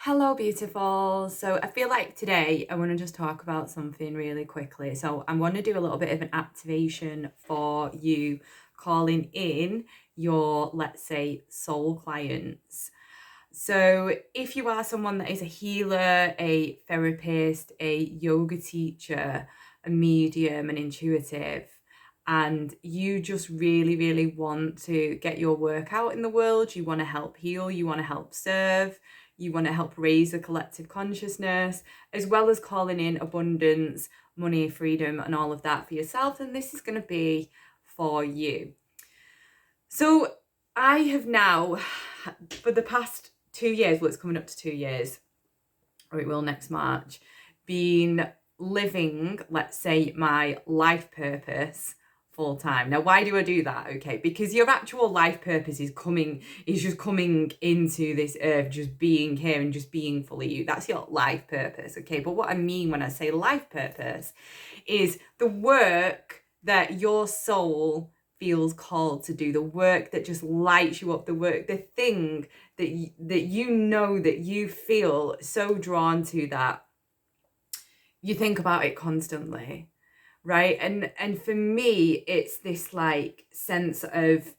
Hello, beautiful. So I feel like today I want to just talk about something really quickly. So I want to do a little bit of an activation for you calling in your, let's say, soul clients. So if you are someone that is a healer, a therapist, a yoga teacher, a medium, an intuitive, and you just really, really want to get your work out in the world, you want to help heal, you want to help serve, you want to help raise the collective consciousness, as well as calling in abundance, money, freedom, and all of that for yourself, then this is going to be for you. So I have now, for the past 2 years, well, it's coming up to 2 years, or it will next March, been living, let's say, my life purpose full time. Now, why do I do that? Okay, because your actual life purpose is just coming into this earth, just being here and just being fully you. That's your life purpose. Okay, but what I mean when I say life purpose is the work that your soul feels called to do, the work that just lights you up, the thing that you know that you feel so drawn to that you think about it constantly, right? And for me, it's this like sense of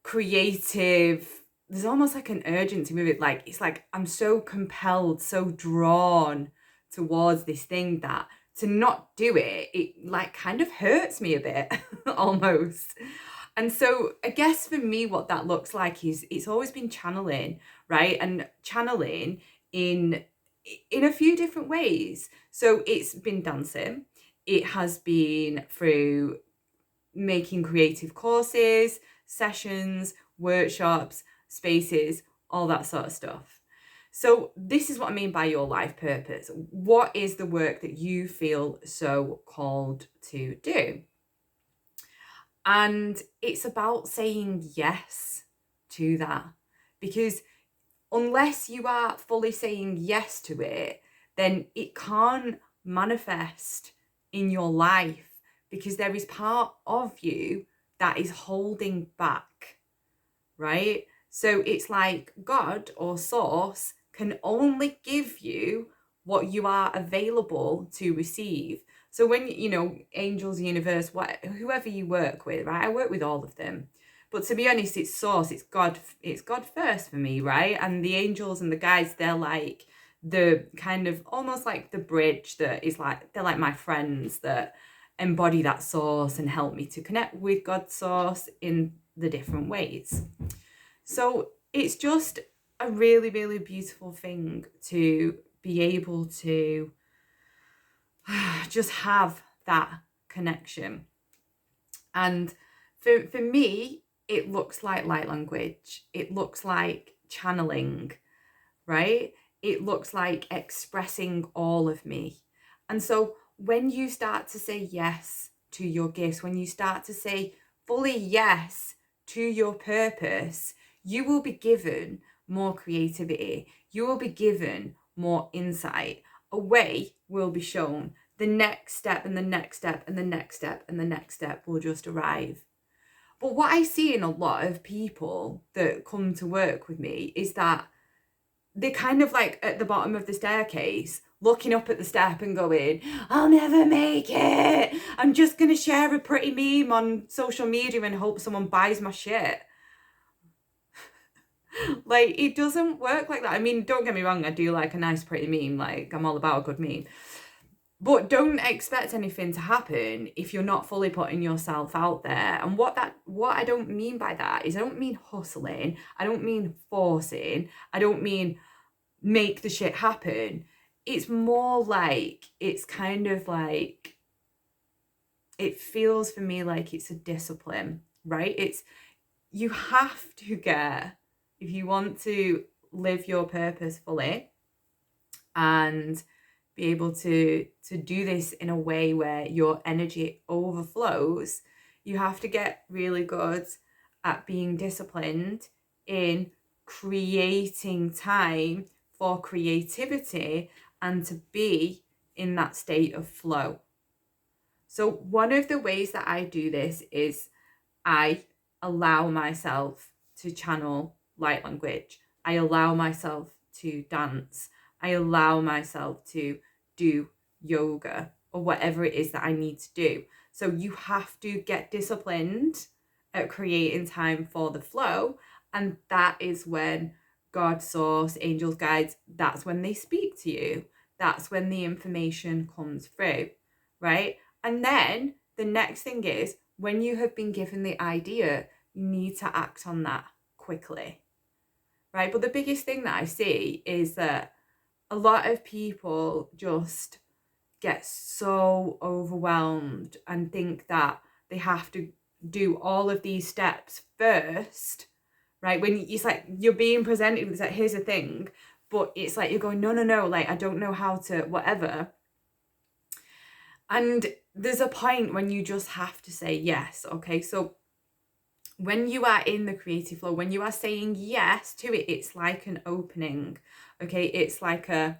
creative, there's almost like an urgency with it. Like it's like I'm so compelled, so drawn towards this thing that to not do it, it like kind of hurts me a bit almost. And so I guess for me, what that looks like is it's always been channeling, right? And channeling in a few different ways. So it's been dancing, it has been through making creative courses, sessions, workshops, spaces, all that sort of stuff. So this is what I mean by your life purpose. What is the work that you feel so called to do? And it's about saying yes to that, because unless you are fully saying yes to it, then it can't manifest in your life, because there is part of you that is holding back, right? So it's like God or source can only give you what you are available to receive. So when, angels, universe, whoever you work with, right? I work with all of them. But to be honest, it's source, it's God first for me, right? And the angels and the guides, they're like the kind of almost like the bridge that is like, they're like my friends that embody that source and help me to connect with God's source in the different ways. So it's just a really, really beautiful thing to be able to just have that connection. And for me, it looks like light language. It looks like channeling, right? It looks like expressing all of me. And so when you start to say yes to your gifts, when you start to say fully yes to your purpose, you will be given more creativity. You will be given more insight. A way will be shown. The next step and the next step and the next step and the next step will just arrive. But what I see in a lot of people that come to work with me is that they're kind of like at the bottom of the staircase, looking up at the step and going, I'll never make it. I'm just going to share a pretty meme on social media and hope someone buys my shit. Like, it doesn't work like that. I mean, don't get me wrong, I do like a nice pretty meme. Like, I'm all about a good meme. But don't expect anything to happen if you're not fully putting yourself out there. And what I don't mean by that is I don't mean hustling. I don't mean forcing. I don't mean make the shit happen. It's more like, it's kind of like, it feels for me like it's a discipline, right? You have to get, if you want to live your purpose fully and be able to do this in a way where your energy overflows, you have to get really good at being disciplined in creating time for creativity and to be in that state of flow. So one of the ways that I do this is I allow myself to channel light language. I allow myself to dance. I allow myself to do yoga or whatever it is that I need to do. So you have to get disciplined at creating time for the flow. And that is when God, source, angels, guides, that's when they speak to you. That's when the information comes through, right? And then the next thing is, when you have been given the idea, you need to act on that quickly, right? But the biggest thing that I see is that a lot of people just get so overwhelmed and think that they have to do all of these steps first, right? When it's like you're being presented with, like, here's a thing, but it's like you're going, no, like, I don't know how to, whatever. And there's a point when you just have to say yes, okay? So when you are in the creative flow, when you are saying yes to it, it's like an opening, okay? It's like an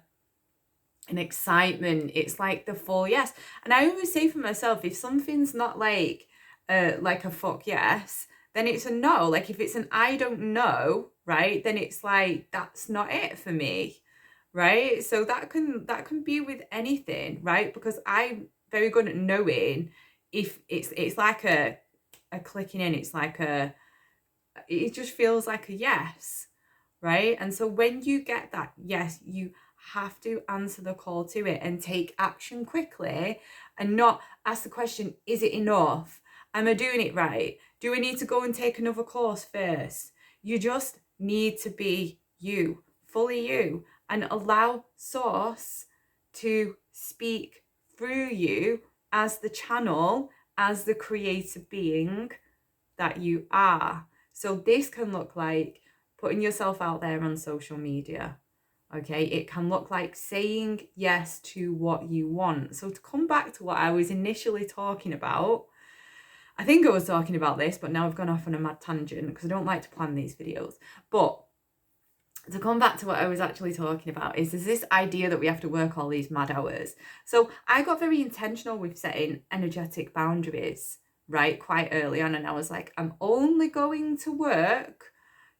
excitement. It's like the full yes. And I always say for myself, if something's not like a fuck yes, then it's a no. Like if it's an I don't know, right, then it's like that's not it for me, right? So that can be with anything, right? Because I'm very good at knowing if it's like a clicking in. It's like it just feels like a yes, right? And so when you get that yes, you have to answer the call to it and take action quickly, and not ask the question, is it enough? Am I doing it right? Do I need to go and take another course first? You just need to be you, fully you, and allow source to speak through you as the channel, as the creative being that you are. So this can look like putting yourself out there on social media. Okay, it can look like saying yes to what you want. So to come back to what I was initially talking about, I think I was talking about this, but now I've gone off on a mad tangent because I don't like to plan these videos. But to come back to what I was actually talking about is there's this idea that we have to work all these mad hours. So I got very intentional with setting energetic boundaries, right, quite early on. And I was like, I'm only going to work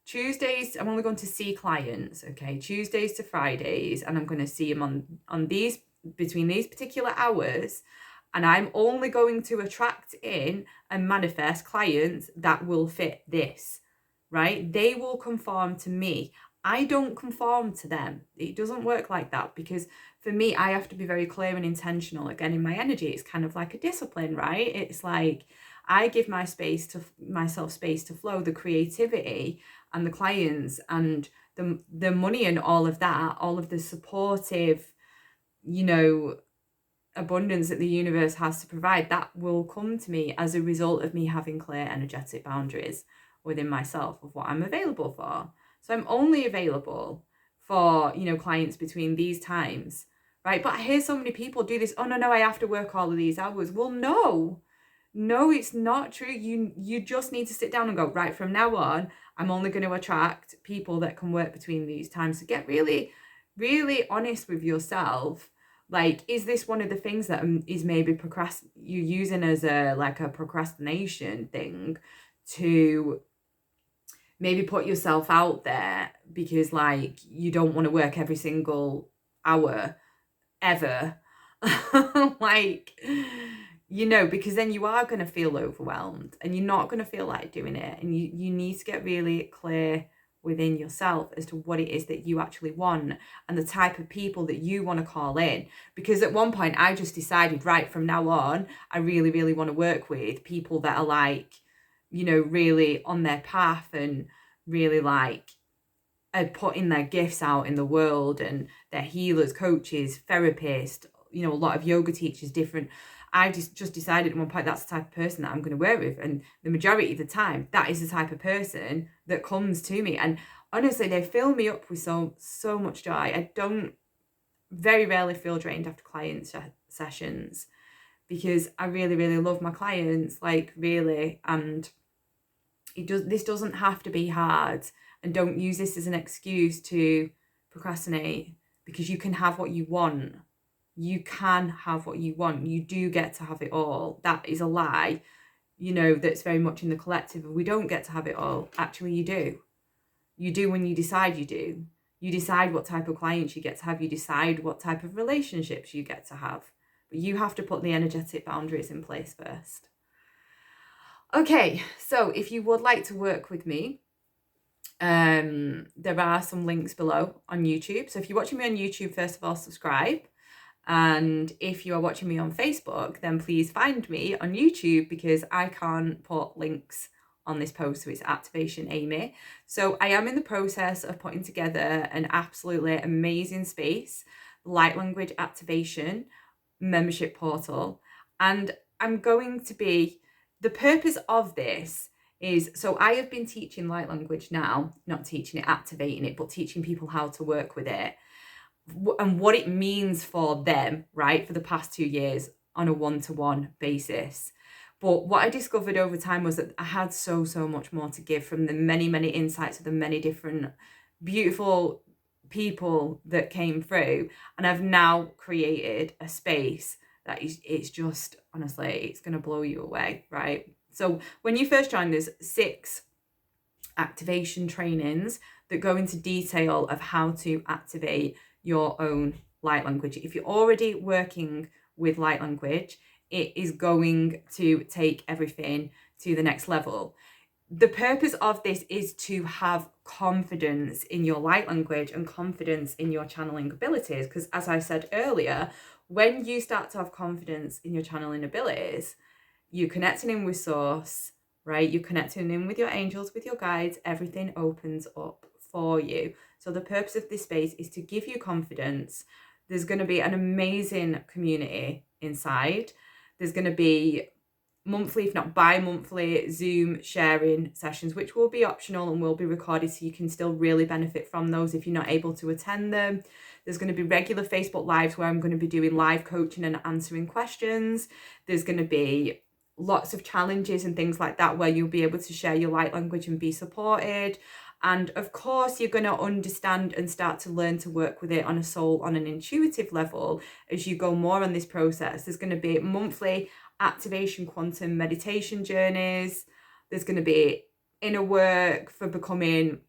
Tuesdays. I'm only going to see clients, okay, Tuesdays to Fridays, and I'm going to see them on these, between these particular hours. And I'm only going to attract in and manifest clients that will fit this, right? They will conform to me. I don't conform to them. It doesn't work like that, because for me, I have to be very clear and intentional. Again, in my energy, it's kind of like a discipline, right? It's like I give myself space to flow, the creativity and the clients and the money and all of that, all of the supportive, abundance that the universe has to provide, that will come to me as a result of me having clear energetic boundaries within myself of what I'm available for. So I'm only available for, clients between these times, right? But I hear so many people do this, oh, no, I have to work all of these hours. Well, no, it's not true. You just need to sit down and go, right, from now on, I'm only going to attract people that can work between these times. So get really, really honest with yourself. Like, is this one of the things that is maybe you're using as a procrastination thing to maybe put yourself out there because you don't want to work every single hour ever? Because then you are going to feel overwhelmed and you're not going to feel like doing it. And you need to get really clear within yourself as to what it is that you actually want and the type of people that you want to call in. Because at one point I just decided, right, from now on, I really, really want to work with people that are really on their path and really are putting their gifts out in the world, and they're healers, coaches, therapists, a lot of yoga teachers, different. I just decided at one point that's the type of person that I'm going to work with. And the majority of the time, that is the type of person that comes to me. And honestly, they fill me up with so much joy. I don't very rarely feel drained after client sessions, because I really, really love my clients, really. And this doesn't have to be hard. And don't use this as an excuse to procrastinate, because you can have what you want. You can have what you want. You do get to have it all. That is a lie, that's very much in the collective. We don't get to have it all. Actually, you do. You do when you decide you do. You decide what type of clients you get to have. You decide what type of relationships you get to have. But you have to put the energetic boundaries in place first. Okay, so if you would like to work with me, there are some links below on YouTube. So if you're watching me on YouTube, first of all, subscribe. And if you are watching me on Facebook, then please find me on YouTube, because I can't put links on this post. So it's Activation Amy. So I am in the process of putting together an absolutely amazing space, light language activation membership portal. And I'm going to be, the purpose of this is, so I have been teaching light language now, not teaching it, activating it, but teaching people how to work with it and what it means for them, right, for the past 2 years on a one-to-one basis. But what I discovered over time was that I had so much more to give from the many insights of the many different beautiful people that came through. And I've now created a space that is, it's just, honestly, it's going to blow you away, right? So when you first join, there's 6 activation trainings that go into detail of how to activate your own light language. If you're already working with light language, it is going to take everything to the next level. The purpose of this is to have confidence in your light language and confidence in your channeling abilities. Because as I said earlier, when you start to have confidence in your channeling abilities, you're connecting in with source, right? You're connecting in with your angels, with your guides, everything opens up for you. So the purpose of this space is to give you confidence. There's going to be an amazing community inside. There's going to be monthly, if not bi-monthly, Zoom sharing sessions, which will be optional and will be recorded, so you can still really benefit from those if you're not able to attend them. There's going to be regular Facebook Lives where I'm going to be doing live coaching and answering questions. There's going to be lots of challenges and things like that where you'll be able to share your light language and be supported. And of course, you're going to understand and start to learn to work with it on a soul, on an intuitive level as you go more on this process. There's going to be monthly activation quantum meditation journeys. There's going to be inner work for becoming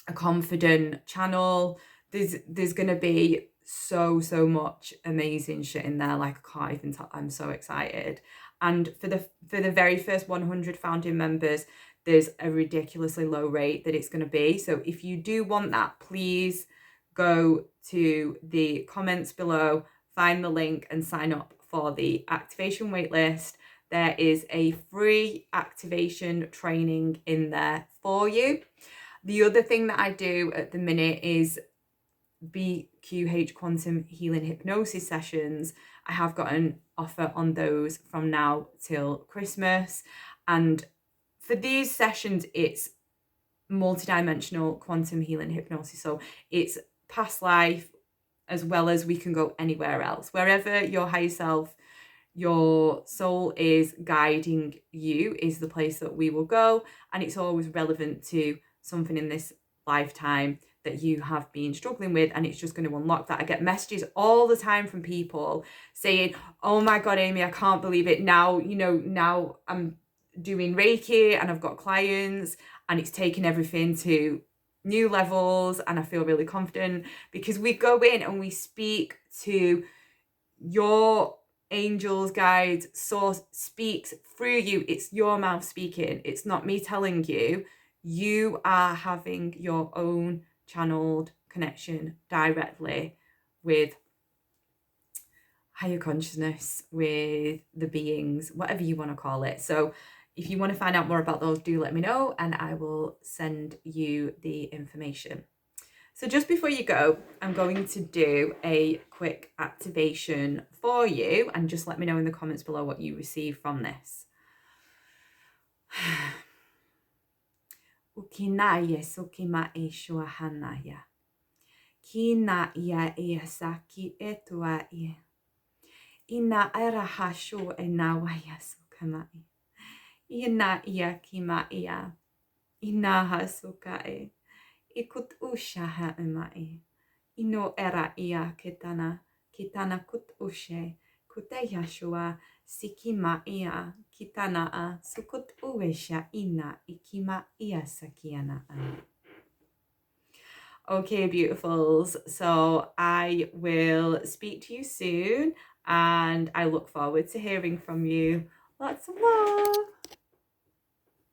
a confident channel. There's going to be so much amazing shit in there. Like, I can't even tell. I'm so excited. And for the very first 100 founding members, there's a ridiculously low rate that it's going to be. So if you do want that, please go to the comments below, find the link and sign up for the activation waitlist. There is a free activation training in there for you. The other thing that I do at the minute is BQH quantum healing hypnosis sessions. I have got an offer on those from now till Christmas. And for these sessions, it's multidimensional quantum healing hypnosis. So it's past life, as well as we can go anywhere else. Wherever your higher self, your soul is guiding you, is the place that we will go. And it's always relevant to something in this lifetime that you have been struggling with, and it's just going to unlock that. I get messages all the time from people saying, oh my God, Amy, I can't believe it. Now, now I'm doing Reiki and I've got clients and it's taken everything to new levels and I feel really confident, because we go in and we speak to your angels, guides, source speaks through you. It's your mouth speaking. It's not me telling you. You are having your own channeled connection directly with higher consciousness, with the beings, whatever you want to call it. So if you want to find out more about those, do let me know and I will send you the information. So just before you go, I'm going to do a quick activation for you, and just let me know in the comments below what you receive from this. Ukinaya sukima eshua hanaya. Kina ia saki etua ia. Ina arahashu enawaya sukamai. Ina ia kima ia. Ina hasukae. Ikut usha emai. Ino era ia kitana kut ushe. Kute Yashua sikima ia kitana a sukut uesha ina ikima ia sakiana a. Okay, beautifuls. So I will speak to you soon and I look forward to hearing from you. Lots of love.